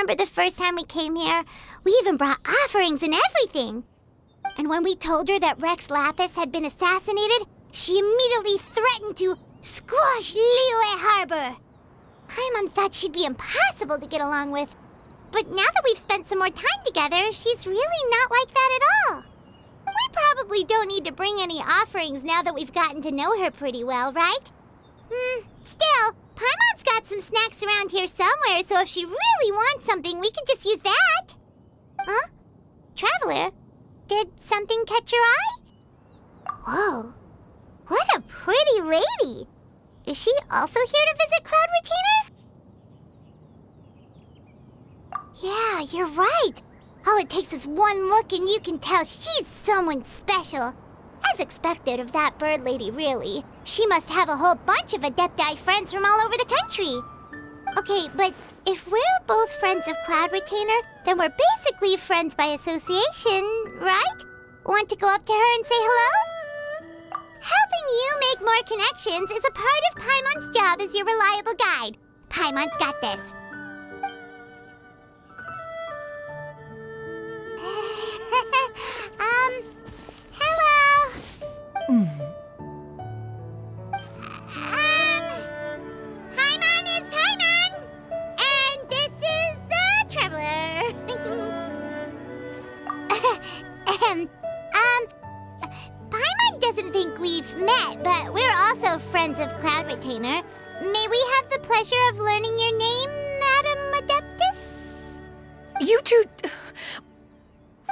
remember the first time we came here? We even brought offerings and everything. And when we told her that Rex Lapis had been assassinated, she immediately threatened to squash Liyue Harbor. Paimon thought she'd be impossible to get along with. But now that we've spent some more time together, she's really not like that at all. We probably don't need to bring any offerings now that we've gotten to know her pretty well, right? Still, Paimon's got some snacks around here somewhere, so if she really wants something, we could just use that. Huh? Traveler, did something catch your eye? Whoa, what a pretty lady! Is she also here to visit Cloud Retainer? Yeah, you're right. All it takes is one look and you can tell she's someone special. As expected of that bird lady, really. She must have a whole bunch of Adepti friends from all over the country. Okay, but if we're both friends of Cloud Retainer, then we're basically friends by association, right? Want to go up to her and say hello? Helping you make more connections is a part of Paimon's job as your reliable guide. Paimon's got this. Hello. Paimon is Paimon, and this is the Traveler. Paimon doesn't think we've met, but we're also friends of Cloud Retainer. May we have the pleasure of learning your name, Madam Adeptus? You two...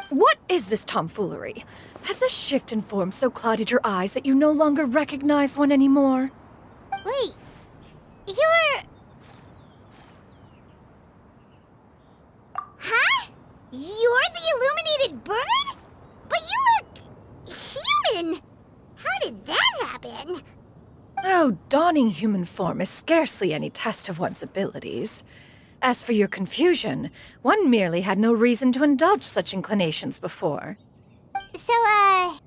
What is this tomfoolery? Has this shift in form so clouded your eyes that you no longer recognize one anymore? Wait, you're... Huh? You're the illuminated bird? But you look... human! How did that happen? Oh, donning human form is scarcely any test of one's abilities. As for your confusion, one merely had no reason to indulge such inclinations before. So,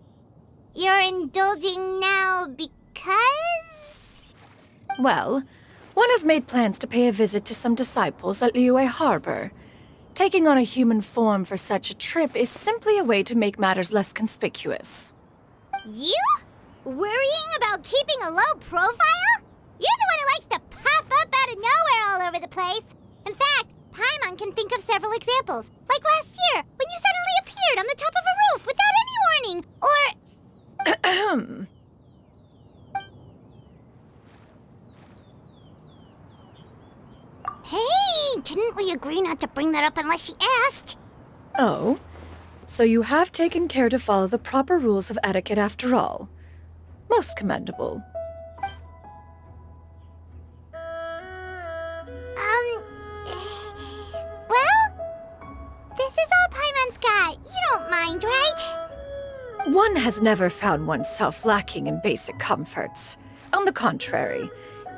you're indulging now because? Well, one has made plans to pay a visit to some disciples at Liyue Harbor. Taking on a human form for such a trip is simply a way to make matters less conspicuous. You? Worrying about keeping a low profile? You're the one who likes to pop up out of nowhere all over the place. In fact, Paimon can think of several examples, like last year, when you suddenly appeared on the top of a roof without any warning, or... Hey, didn't we agree not to bring that up unless she asked? Oh? So you have taken care to follow the proper rules of etiquette after all. Most commendable. This is all Paimon's got. You don't mind, right? One has never found oneself lacking in basic comforts. On the contrary,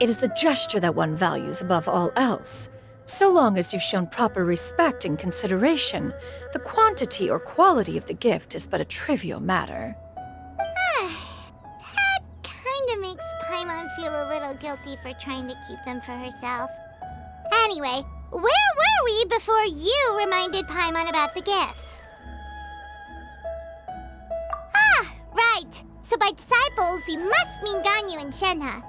it is the gesture that one values above all else. So long as you've shown proper respect and consideration, the quantity or quality of the gift is but a trivial matter. That kinda makes Paimon feel a little guilty for trying to keep them for herself. Anyway, where were we before you reminded Paimon about the gifts? Ah, right. So by disciples, you must mean Ganyu and Shenhe.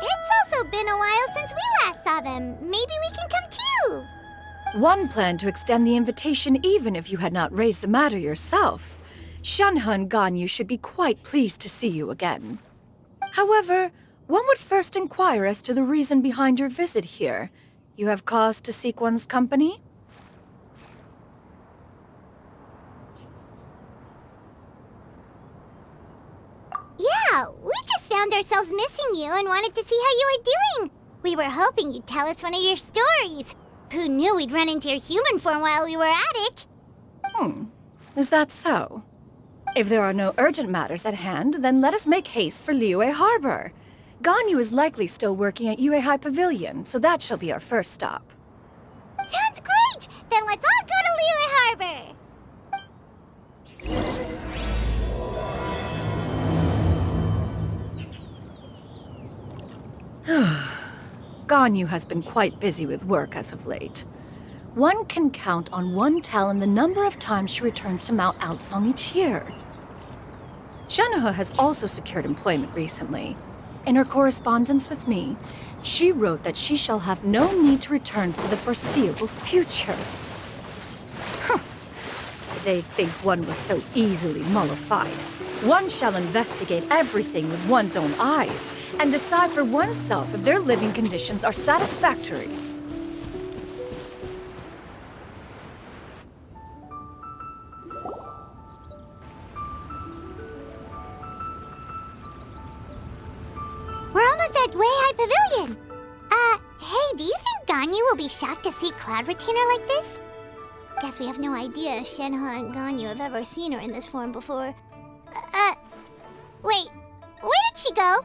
It's also been a while since we last saw them. Maybe we can come too. One planned to extend the invitation even if you had not raised the matter yourself. Shenhe and Ganyu should be quite pleased to see you again. However, one would first inquire as to the reason behind your visit here. You have cause to seek one's company? Yeah, we just found ourselves missing you and wanted to see how you were doing. We were hoping you'd tell us one of your stories. Who knew we'd run into your human form while we were at it? Is that so? If there are no urgent matters at hand, then let us make haste for Liyue Harbor. Ganyu is likely still working at Yuehai Pavilion, so that shall be our first stop. Sounds great! Then let's all go to Liyue Harbor! Ganyu has been quite busy with work as of late. one can count on one talon the number of times she returns to Mount Outsong each year. Shanaha has also secured employment recently. In her correspondence with me, she wrote that she shall have no need to return for the foreseeable future. Did they think one was so easily mollified? One shall investigate everything with one's own eyes and decide for oneself if their living conditions are satisfactory. We're almost at Weihai Pavilion. Hey, do you think Ganyu will be shocked to see Cloud Retainer like this? Guess we have no idea if Shenhe and Ganyu have ever seen her in this form before. Wait, where did she go?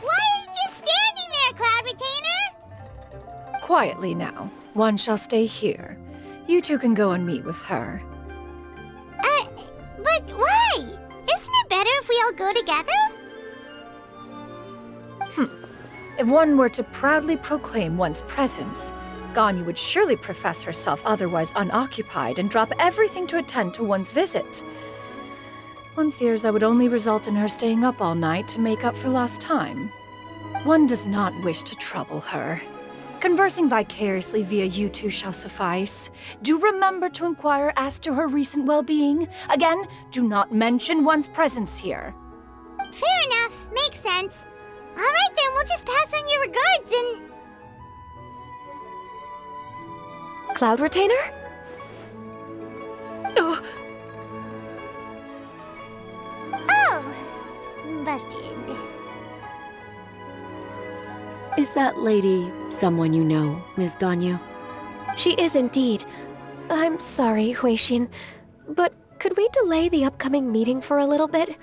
Why are you just standing there, Cloud Retainer? Quietly now. One shall stay here. You two can go and meet with her. But why? Isn't it better if we all go together? If one were to proudly proclaim one's presence, Ganyu would surely profess herself otherwise unoccupied and drop everything to attend to one's visit. One fears that would only result in her staying up all night to make up for lost time. One does not wish to trouble her. Conversing vicariously via you two shall suffice. Do remember to inquire as to her recent well-being. Again, do not mention one's presence here. Fair enough. Makes sense. All right then, we'll just pass on your regards and... Cloud Retainer? Oh, Oh, busted. Is that lady someone you know, Ms. Ganyu? She is indeed. I'm sorry, Huixin, but could we delay the upcoming meeting for a little bit?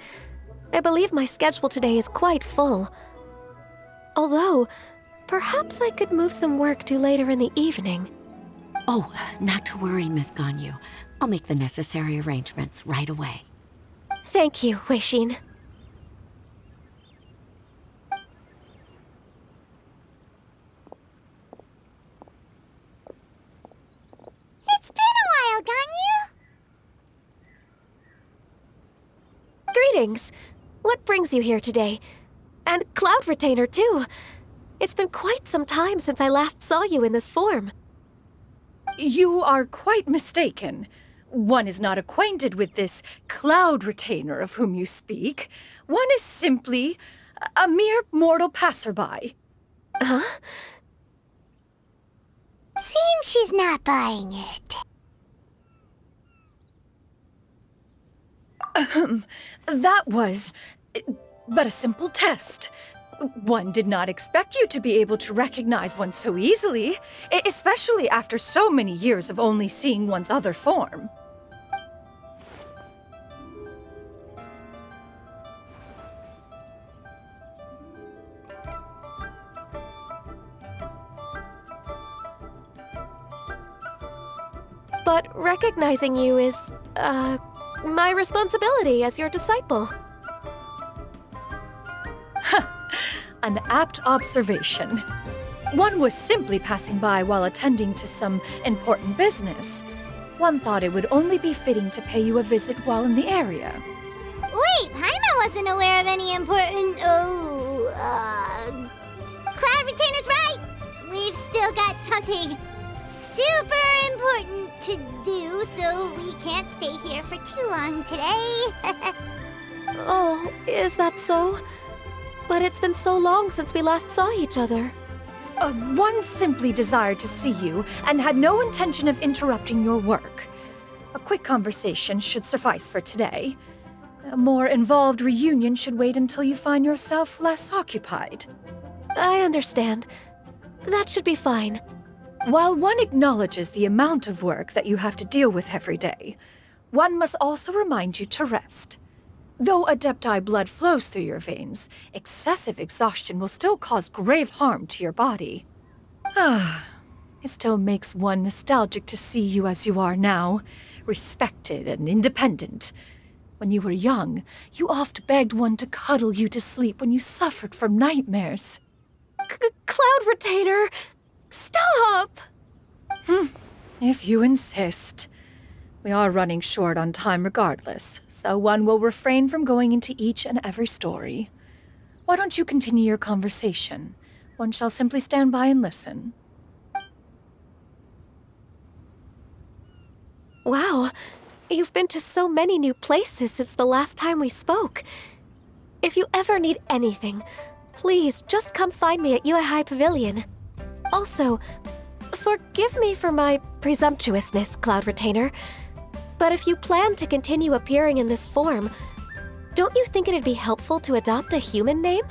I believe my schedule today is quite full. Although, perhaps I could move some work to later in the evening. Oh, not to worry, Miss Ganyu. I'll make the necessary arrangements right away. Thank you, Huixin. It's been a while, Ganyu. Greetings. What brings you here today? And Cloud Retainer, too. It's been quite some time since I last saw you in this form. you are quite mistaken. One is not acquainted with this Cloud Retainer of whom you speak. One is simply a mere mortal passerby. Huh? Seems she's not buying it. That was but a simple test. One did not expect you to be able to recognize one so easily, especially after so many years of only seeing one's other form. But recognizing you is, my responsibility as your disciple. An apt observation. One was simply passing by while attending to some important business. One thought it would only be fitting to pay you a visit while in the area. Wait, Paimon wasn't aware of any important... Cloud Retainer's right! We've still got something super important to do, so we can't stay here for too long today. Oh, is that so? But it's been so long since we last saw each other. One simply desired to see you and had no intention of interrupting your work. A quick conversation should suffice for today. A more involved reunion should wait until you find yourself less occupied. I understand. That should be fine. While one acknowledges the amount of work that you have to deal with every day, one must also remind you to rest. Though Adepti blood flows through your veins, excessive exhaustion will still cause grave harm to your body. It still makes one nostalgic to see you as you are now, respected and independent. When you were young, you oft begged one to cuddle you to sleep when you suffered from nightmares. Cloud Retainer! Stop! If you insist. We are running short on time regardless, so one will refrain from going into each and every story. Why don't you continue your conversation? One shall simply stand by and listen. Wow, you've been to so many new places since the last time we spoke. If you ever need anything, please just come find me at Uehai Pavilion. Also, forgive me for my presumptuousness, Cloud Retainer, but if you plan to continue appearing in this form, don't you think it'd be helpful to adopt a human name?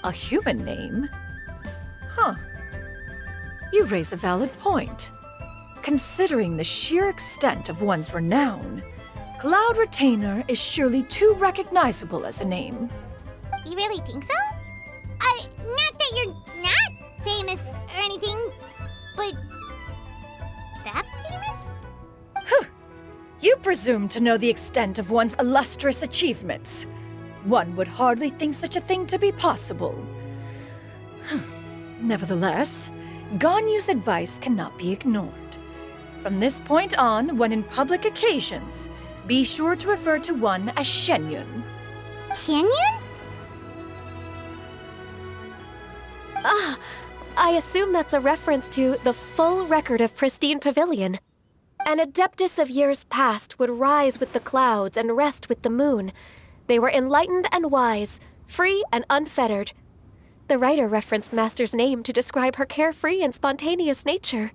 A human name? Huh. You raise a valid point. Considering the sheer extent of one's renown, Cloud Retainer is surely too recognizable as a name. You really think so? Not that you're not famous or anything, but that famous? You presume to know the extent of one's illustrious achievements. One would hardly think such a thing to be possible. Nevertheless, Ganyu's advice cannot be ignored. From this point on, when in public occasions, be sure to refer to one as Shenyun. Canyon? I assume that's a reference to the full record of Pristine Pavilion. An adeptus of years past would rise with the clouds and rest with the moon. They were enlightened and wise, free and unfettered. The writer referenced Master's name to describe her carefree and spontaneous nature.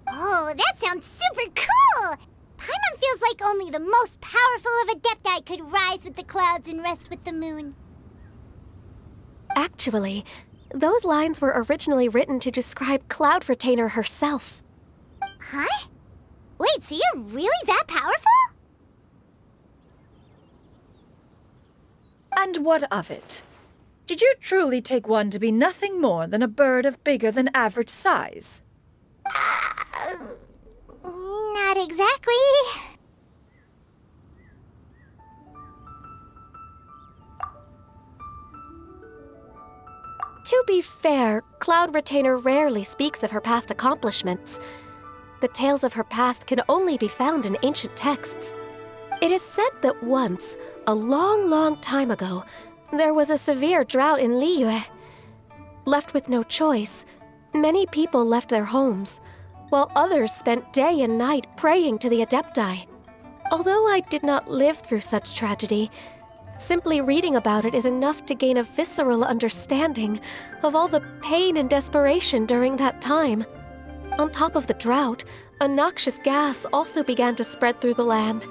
Oh, that sounds super cool! Paimon feels like only the most powerful of Adepti could rise with the clouds and rest with the moon. Actually, those lines were originally written to describe Cloud Retainer herself. Huh? Wait, so you're really that powerful? And what of it? Did you truly take one to be nothing more than a bird of bigger than average size? Not exactly. To be fair, Cloud Retainer rarely speaks of her past accomplishments. The tales of her past can only be found in ancient texts. It is said that once, a long, long time ago, there was a severe drought in Liyue. Left with no choice, many people left their homes, while others spent day and night praying to the Adepti. Although I did not live through such tragedy, simply reading about it is enough to gain a visceral understanding of all the pain and desperation during that time. On top of the drought, a noxious gas also began to spread through the land.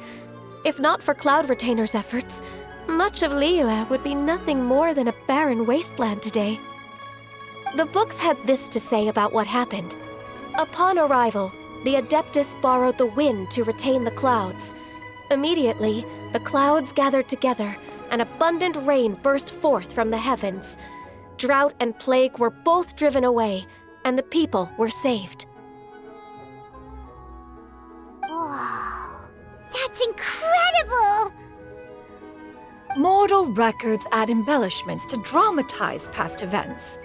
If not for Cloud Retainer's efforts, much of Liyue would be nothing more than a barren wasteland today. The books had this to say about what happened. Upon arrival, the Adeptus borrowed the wind to retain the clouds. Immediately, the clouds gathered together, and abundant rain burst forth from the heavens. Drought and plague were both driven away, and the people were saved. Wow, that's incredible! Mortal records add embellishments to dramatize past events.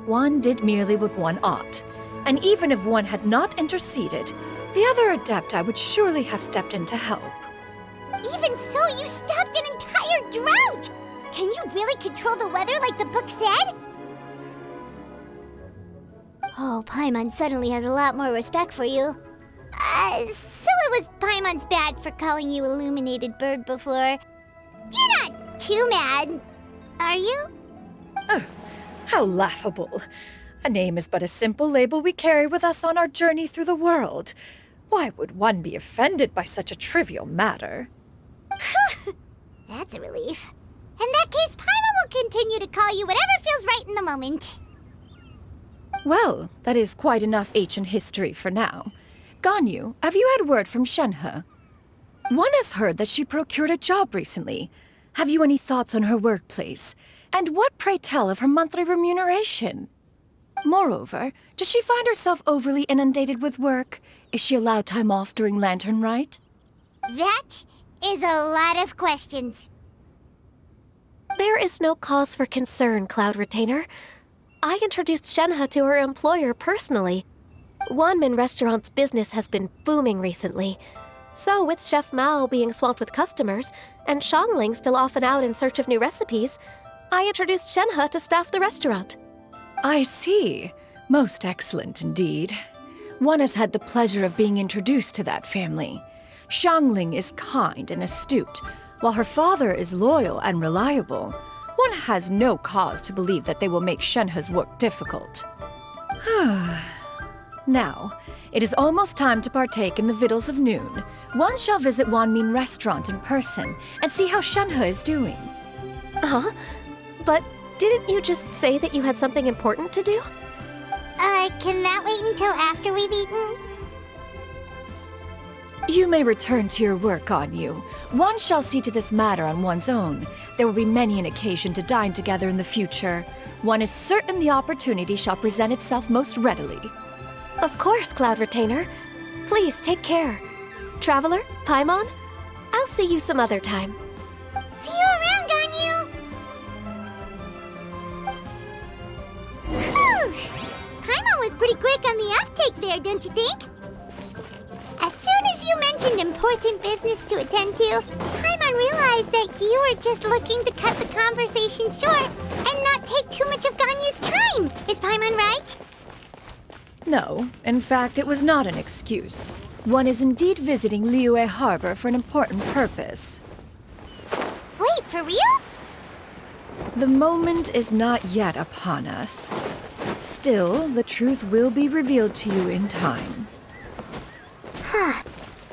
One did merely what one ought, and even if one had not interceded, the other Adepti would surely have stepped in to help. Even so, you stopped an entire drought! Can you really control the weather like the book said? Oh, Paimon suddenly has a lot more respect for you. So it was Paimon's bad for calling you Illuminated Bird before. You're not too mad, are you? How laughable. A name is but a simple label we carry with us on our journey through the world. Why would one be offended by such a trivial matter? That's a relief. In that case, Paimon will continue to call you whatever feels right in the moment. Well, that is quite enough ancient history for now. Ganyu, have you had word from Shenhe? One has heard that she procured a job recently. Have you any thoughts on her workplace? And what, pray tell, of her monthly remuneration? Moreover, does she find herself overly inundated with work? Is she allowed time off during Lantern Rite? That is a lot of questions. There is no cause for concern, Cloud Retainer. I introduced Shenhe to her employer personally. Wanmin Restaurant's business has been booming recently. So, with Chef Mao being swamped with customers, and Xiangling still off and out in search of new recipes, I introduced Shenhe to staff the restaurant. I see. Most excellent indeed. One has had the pleasure of being introduced to that family. Xiangling is kind and astute, while her father is loyal and reliable. One has no cause to believe that they will make Shenhe's work difficult. Now, it is almost time to partake in the victuals of noon. One shall visit Wanmin Restaurant in person and see how Shenhe is doing. Huh? But didn't you just say that you had something important to do? Can that wait until after we've eaten? You may return to your work, Ganyu. One shall see to this matter on one's own. There will be many an occasion to dine together in the future. One is certain the opportunity shall present itself most readily. Of course, Cloud Retainer. Please take care. Traveler, Paimon, I'll see you some other time. See you around, Ganyu! Whew! Paimon was pretty quick on the uptake there, don't you think? As soon as you mentioned important business to attend to, Paimon realized that you were just looking to cut the conversation short and not take too much of Ganyu's time. Is Paimon right? No, in fact, it was not an excuse. One is indeed visiting Liyue Harbor for an important purpose. Wait, for real? The moment is not yet upon us. Still, the truth will be revealed to you in time. Huh.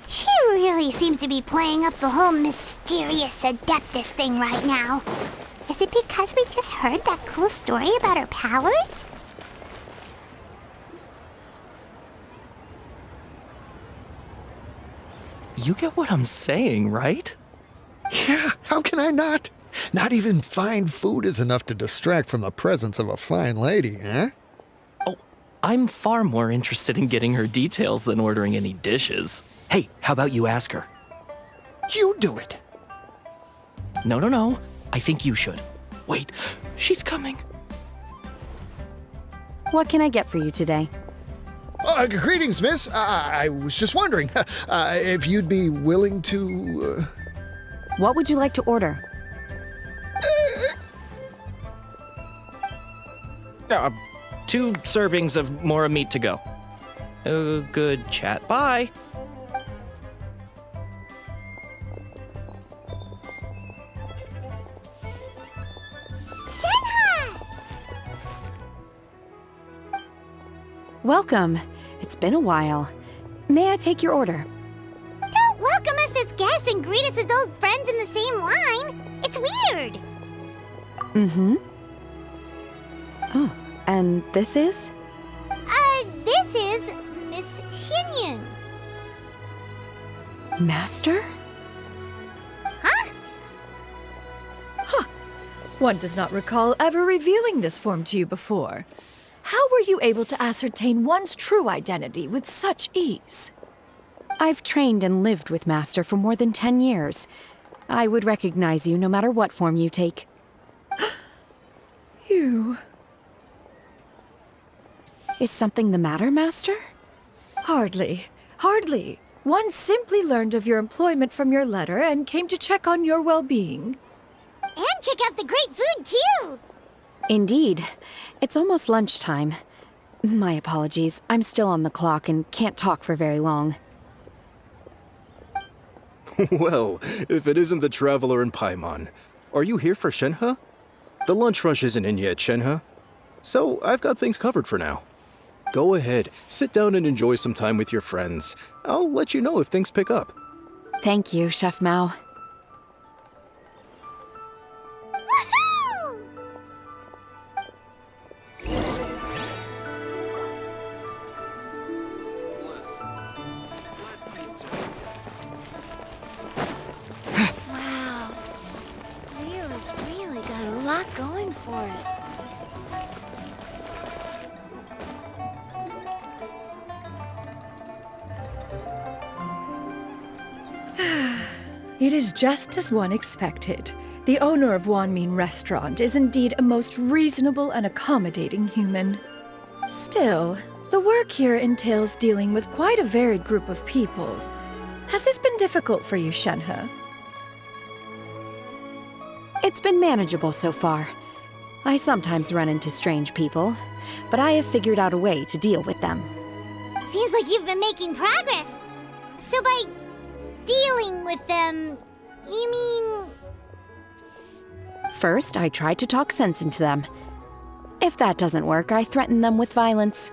She really seems to be playing up the whole mysterious adeptus thing right now. Is it because we just heard that cool story about her powers? You get what I'm saying, right? Yeah, how can I not? Not even fine food is enough to distract from the presence of a fine lady, eh? Oh, I'm far more interested in getting her details than ordering any dishes. Hey, how about you ask her? You do it. No. I think you should. Wait, she's coming. What can I get for you today? Greetings, miss. I was just wondering if you'd be willing to... What would you like to order? 2 servings of mora meat to go. Good chat. Bye. Shenhe! Welcome. It's been a while. May I take your order? Don't welcome us as guests and greet us as old friends in the same line. It's weird. Mm-hmm. Oh, and this is? This is Miss Xinyun. Master? Huh? One does not recall ever revealing this form to you before. How were you able to ascertain one's true identity with such ease? I've trained and lived with Master for more than 10 years. I would recognize you no matter what form you take. You... Is something the matter, Master? Hardly. One simply learned of your employment from your letter and came to check on your well-being. And check out the great food, too! Indeed. It's almost lunchtime. My apologies. I'm still on the clock and can't talk for very long. Well, if it isn't the Traveler and Paimon. Are you here for Shenhe? The lunch rush isn't in yet, Shenhe. So I've got things covered for now. Go ahead, sit down and enjoy some time with your friends. I'll let you know if things pick up. Thank you, Chef Mao. Woohoo! Wow. Leo's really got a lot going for it. It is just as one expected. The owner of Wanmin Restaurant is indeed a most reasonable and accommodating human. Still, the work here entails dealing with quite a varied group of people. Has this been difficult for you, Shenhe? It's been manageable so far. I sometimes run into strange people, but I have figured out a way to deal with them. Seems like you've been making progress. So by dealing with them, you mean... First, I try to talk sense into them. If that doesn't work, I threaten them with violence.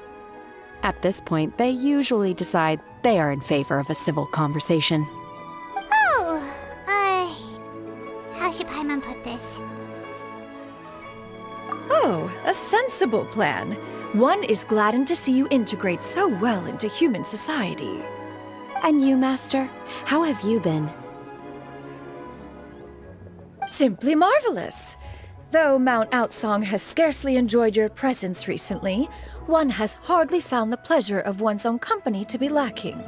At this point, they usually decide they are in favor of a civil conversation. Oh, how should Paimon put this? Oh, a sensible plan. One is gladdened to see you integrate so well into human society. And you, Master? How have you been? Simply marvelous. Though Mount Outsong has scarcely enjoyed your presence recently, one has hardly found the pleasure of one's own company to be lacking.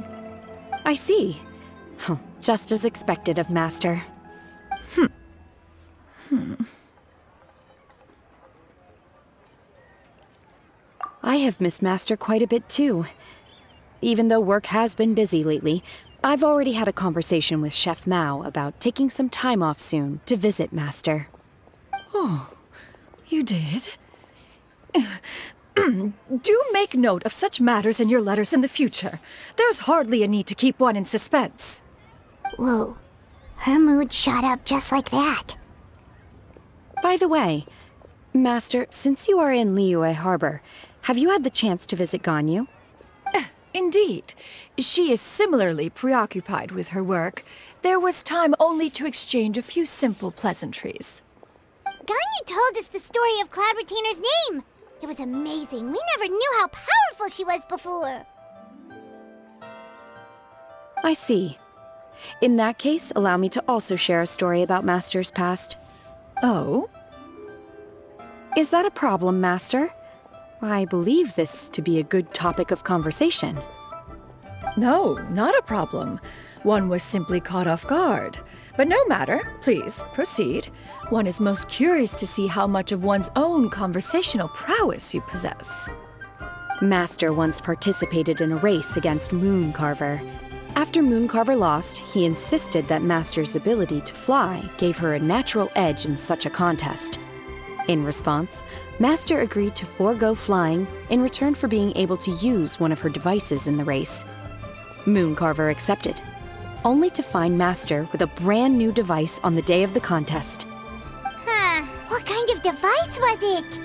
I see. Just as expected of Master. I have missed Master quite a bit too. Even though work has been busy lately, I've already had a conversation with Chef Mao about taking some time off soon to visit Master. Oh, you did? Do make note of such matters in your letters in the future. There's hardly a need to keep one in suspense. Whoa, her mood shot up just like that. By the way, Master, since you are in Liyue Harbor, have you had the chance to visit Ganyu? Indeed. She is similarly preoccupied with her work. There was time only to exchange a few simple pleasantries. Ganyu told us the story of Cloud Retainer's name. It was amazing. We never knew how powerful she was before. I see. In that case, allow me to also share a story about Master's past. Oh? Is that a problem, Master? I believe this to be a good topic of conversation. No, not a problem. One was simply caught off guard. But no matter. Please, proceed. One is most curious to see how much of one's own conversational prowess you possess. Master once participated in a race against Mooncarver. After Mooncarver lost, he insisted that Master's ability to fly gave her a natural edge in such a contest. In response, Master agreed to forego flying in return for being able to use one of her devices in the race. Mooncarver accepted, only to find Master with a brand new device on the day of the contest. Huh, what kind of device was it?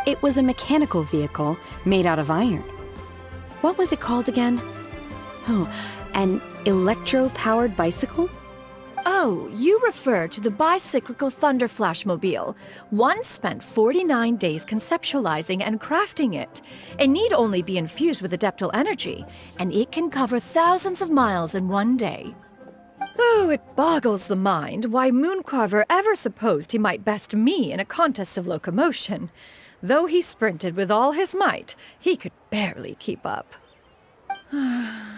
It was a mechanical vehicle made out of iron. What was it called again? Oh, an electro-powered bicycle? Oh, you refer to the bicyclical Thunder Flashmobile. One spent 49 days conceptualizing and crafting it. It need only be infused with adeptal energy, and it can cover thousands of miles in one day. Oh, it boggles the mind why Mooncarver ever supposed he might best me in a contest of locomotion. Though he sprinted with all his might, he could barely keep up.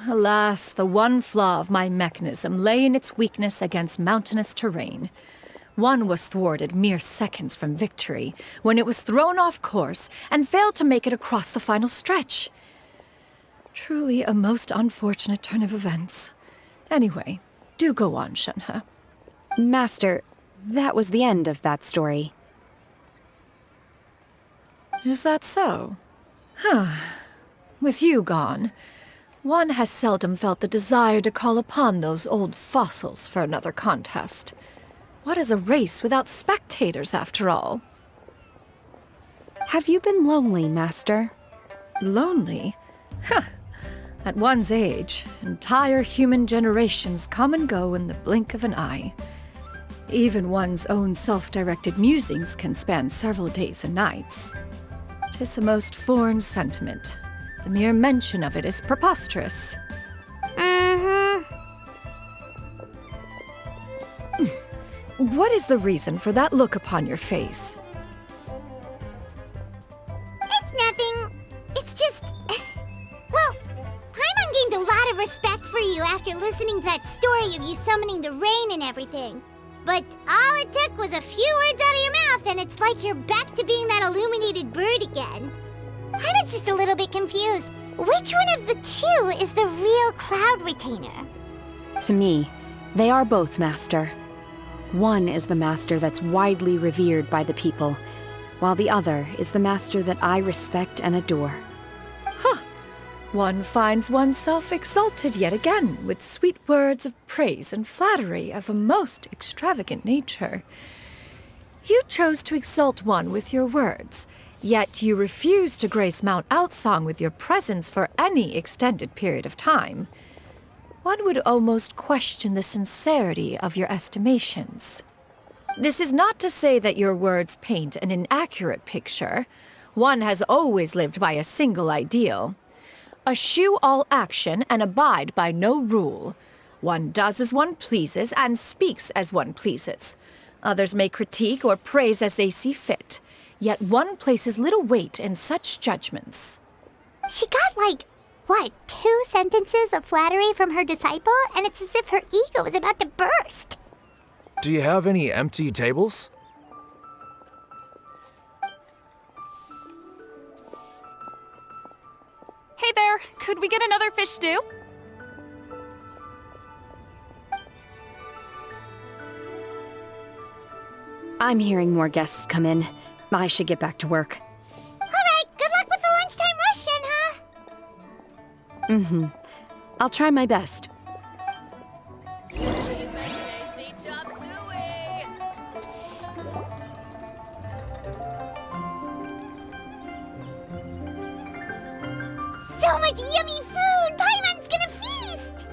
Alas, the one flaw of my mechanism lay in its weakness against mountainous terrain. One was thwarted mere seconds from victory, when it was thrown off course and failed to make it across the final stretch. Truly a most unfortunate turn of events. Anyway, do go on, Shenhe. Master, that was the end of that story. Is that so? With you gone, one has seldom felt the desire to call upon those old fossils for another contest. What is a race without spectators, after all? Have you been lonely, Master? Lonely? At one's age, entire human generations come and go in the blink of an eye. Even one's own self-directed musings can span several days and nights. 'Tis a most foreign sentiment. The mere mention of it is preposterous. What is the reason for that look upon your face? It's nothing. It's just... well, Paimon gained a lot of respect for for you after listening to that story of you summoning the rain and everything. But all it took was a few words out of your mouth, and it's like you're back to being that illuminated bird again. I was just a little bit confused. Which one of the two is the real Cloud Retainer? To me, they are both, Master. One is the master that's widely revered by the people, while the other is the master that I respect and adore. Huh. One finds oneself exalted yet again with sweet words of praise and flattery of a most extravagant nature. You chose to exalt one with your words, yet you refuse to grace Mount Outsong with your presence for any extended period of time. One would almost question the sincerity of your estimations. This is not to say that your words paint an inaccurate picture. One has always lived by a single ideal. Eschew all action and abide by no rule. One does as one pleases and speaks as one pleases. Others may critique or praise as they see fit, yet one places little weight in such judgments. She got 2 sentences of flattery from her disciple, and it's as if her ego is about to burst. Do you have any empty tables? Hey there, could we get another fish stew? I'm hearing more guests come in. I should get back to work. All right, good luck with the lunchtime rush, Shenhe. Mm-hmm. I'll try my best. So much yummy food! Paimon's gonna feast!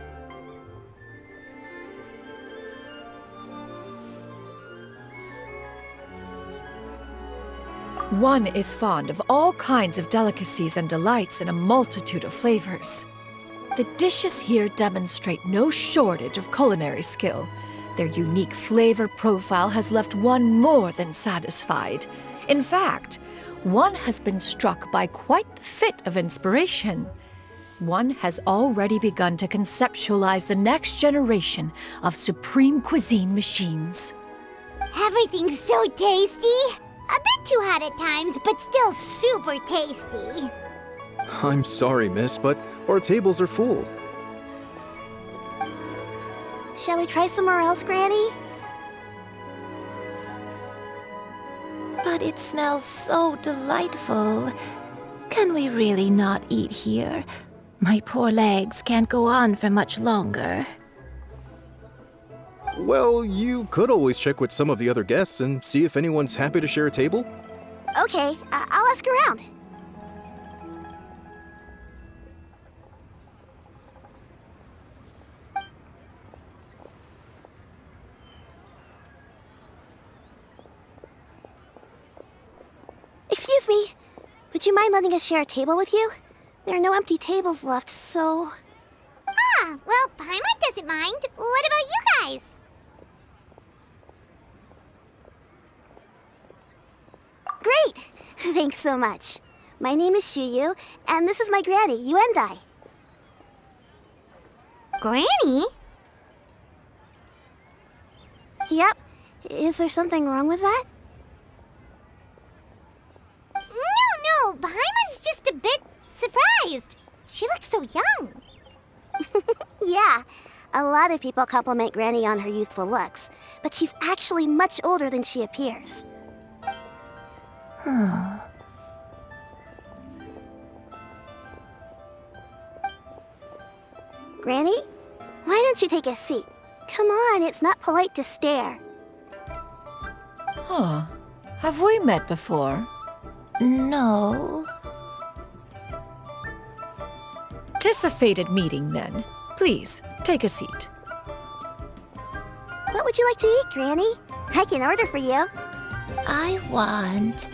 One is fond of all kinds of delicacies and delights in a multitude of flavors. The dishes here demonstrate no shortage of culinary skill. Their unique flavor profile has left one more than satisfied. In fact, one has been struck by quite the fit of inspiration. One has already begun to conceptualize the next generation of supreme cuisine machines. Everything's so tasty! A bit too hot at times, but still super tasty. I'm sorry, miss, but our tables are full. Shall we try somewhere else, Granny? But it smells so delightful. Can we really not eat here? My poor legs can't go on for much longer. Well, you could always check with some of the other guests and see if anyone's happy to share a table. Okay, I'll ask around. Excuse me. Would you mind letting us share a table with you? There are no empty tables left, so... Ah, well, Paimon doesn't mind. What about you guys? Great! Thanks so much. My name is Shuyu, and this is my granny, Yuendai. Granny? Yep. Is there something wrong with that? No, Paimon's just a bit surprised. She looks so young. Yeah, a lot of people compliment Granny on her youthful looks, but she's actually much older than she appears. Granny, why don't you take a seat? Come on, it's not polite to stare. Huh. Have we met before? No. Tis a fated meeting, then. Please, take a seat. What would you like to eat, Granny? I can order for you. I want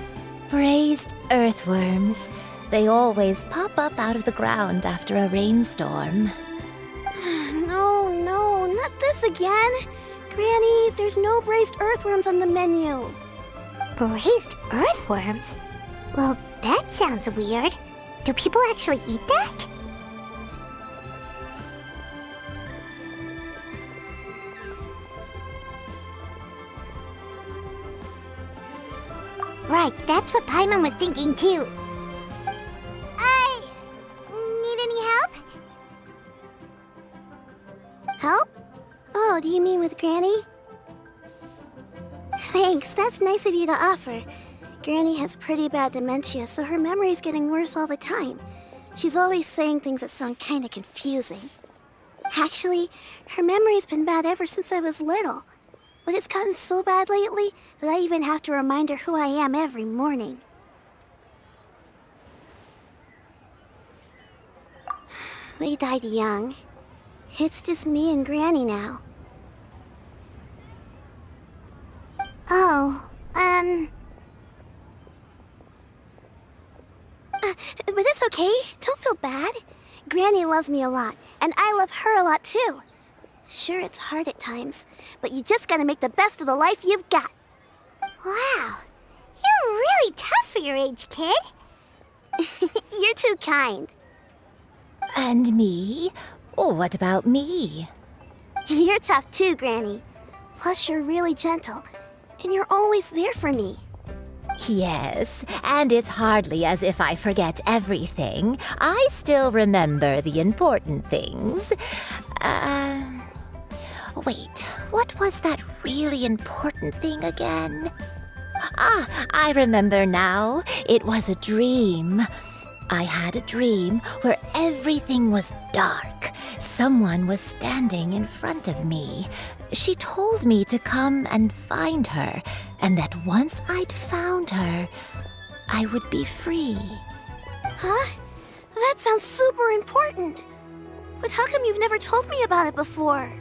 braised earthworms. They always pop up out of the ground after a rainstorm. No, not this again. Granny, there's no braised earthworms on the menu. Braised earthworms? Well, that sounds weird. Do people actually eat that? That's what Paimon was thinking too. Need any help? Help? Oh, do you mean with Granny? Thanks, that's nice of you to offer. Granny has pretty bad dementia, so her memory's getting worse all the time. She's always saying things that sound kinda confusing. Actually, her memory's been bad ever since I was little. But it's gotten so bad lately that I even have to remind her who I am every morning. They died young. It's just me and Granny now. Oh, but it's okay. Don't feel bad. Granny loves me a lot, and I love her a lot too. Sure, it's hard at times, but you just gotta make the best of the life you've got. Wow, you're really tough for your age, kid. You're too kind. And me? Oh, what about me? You're tough too, Granny. Plus, you're really gentle, and you're always there for me. Yes, and it's hardly as if I forget everything. I still remember the important things. Wait, what was that really important thing again? Ah, I remember now. It was a dream. I had a dream where everything was dark. Someone was standing in front of me. She told me to come and find her, and that once I'd found her, I would be free. Huh? That sounds super important. But how come you've never told me about it before?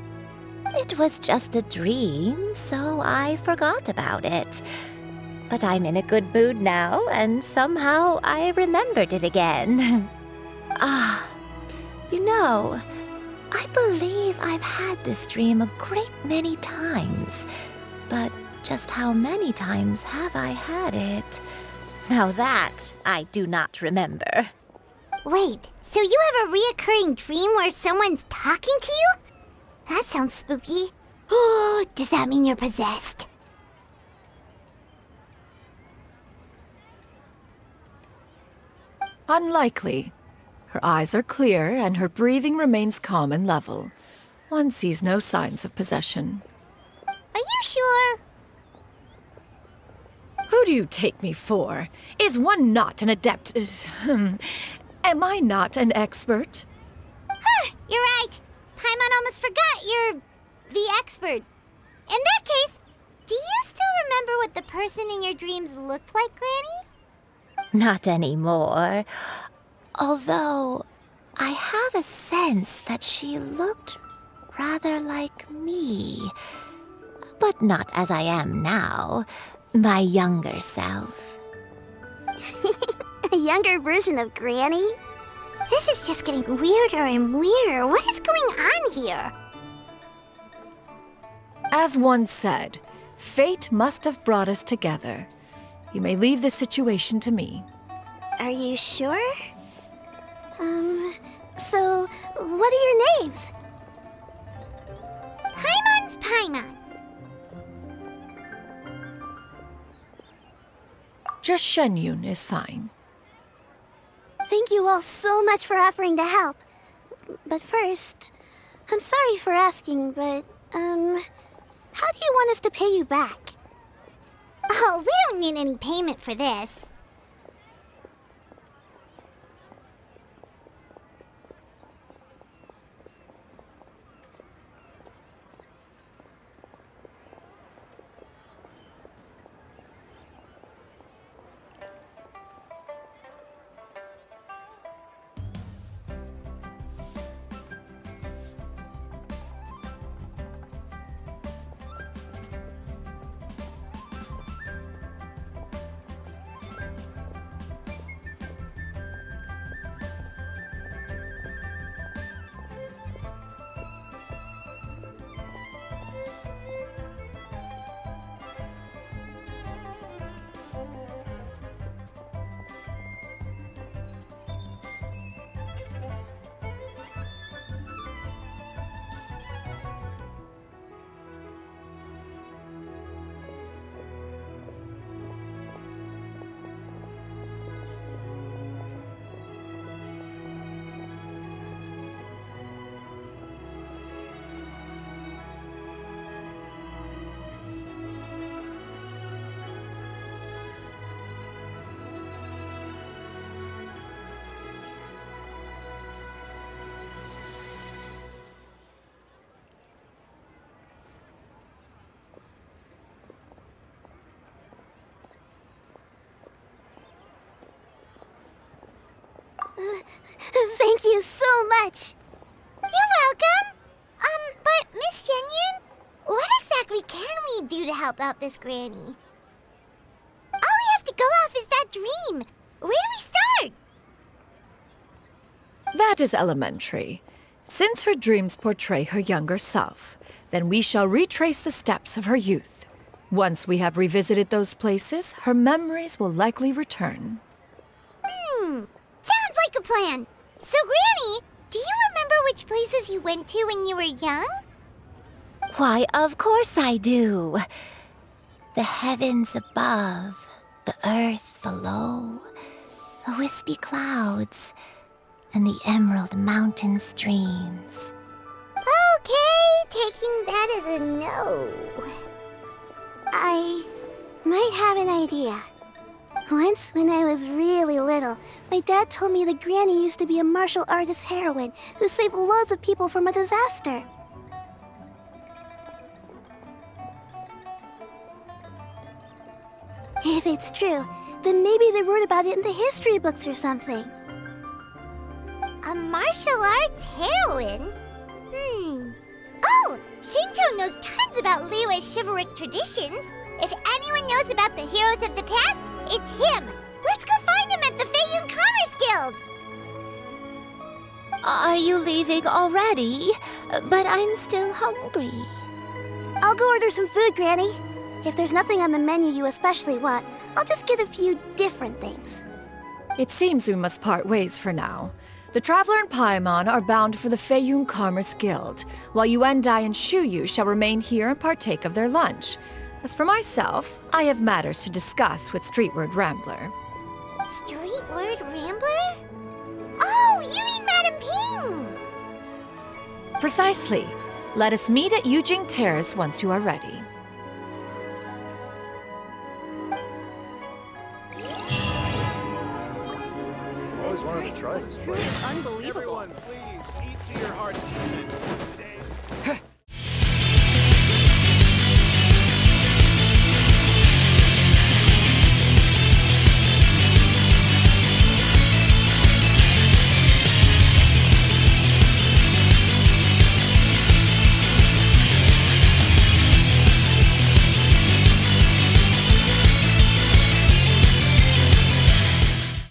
It was just a dream, so I forgot about it. But I'm in a good mood now, and somehow I remembered it again. You know, I believe I've had this dream a great many times. But just how many times have I had it? Now that I do not remember. Wait, so you have a reoccurring dream where someone's talking to you? That sounds spooky. Oh, does that mean you're possessed? Unlikely. Her eyes are clear and her breathing remains calm and level. One sees no signs of possession. Are you sure? Who do you take me for? Is one not an adept? Am I not an expert? You're right. Paimon almost forgot you're the expert. In that case, do you still remember what the person in your dreams looked like, Granny? Not anymore. Although, I have a sense that she looked rather like me. But not as I am now. My younger self. A younger version of Granny? This is just getting weirder and weirder. What is going on here? As one said, fate must have brought us together. You may leave this situation to me. Are you sure? So, what are your names? Paimon's Paimon. Just Shenyun is fine. Thank you all so much for offering to help. But first, I'm sorry for asking, but, how do you want us to pay you back? Oh, we don't need any payment for this. Thank you so much. You're welcome. But Miss Shenyun, what exactly can we do to help out this granny? All we have to go off is that dream. Where do we start? That is elementary. Since her dreams portray her younger self, then we shall retrace the steps of her youth. Once we have revisited those places, her memories will likely return. Sounds like a plan. So, Granny, do you remember which places you went to when you were young? Why, of course I do. The heavens above, the earth below, the wispy clouds, and the emerald mountain streams. Okay, taking that as a no. I might have an idea. Once, when I was really little, my dad told me that Granny used to be a martial artist heroine who saved loads of people from a disaster. If it's true, then maybe they wrote about it in the history books or something. A martial arts heroine? Oh, Shinjo knows tons about Liyue's chivalric traditions. If anyone knows about the heroes of the past, it's him. Let's go find him at the Feiyun Commerce Guild. Are you leaving already? But I'm still hungry. I'll go order some food, Granny. If there's nothing on the menu you especially want, I'll just get a few different things. It seems we must part ways for now. The Traveler and Paimon are bound for the Feiyun Commerce Guild, while Yuendai and Shuyu shall remain here and partake of their lunch. As for myself, I have matters to discuss with Streetward Rambler. Streetward Rambler? Oh, you mean Madame Ping! Precisely. Let us meet at Yujing Terrace once you are ready. Always wanted to try this place. Unbelievable. Everyone, please eat to your heart's content today.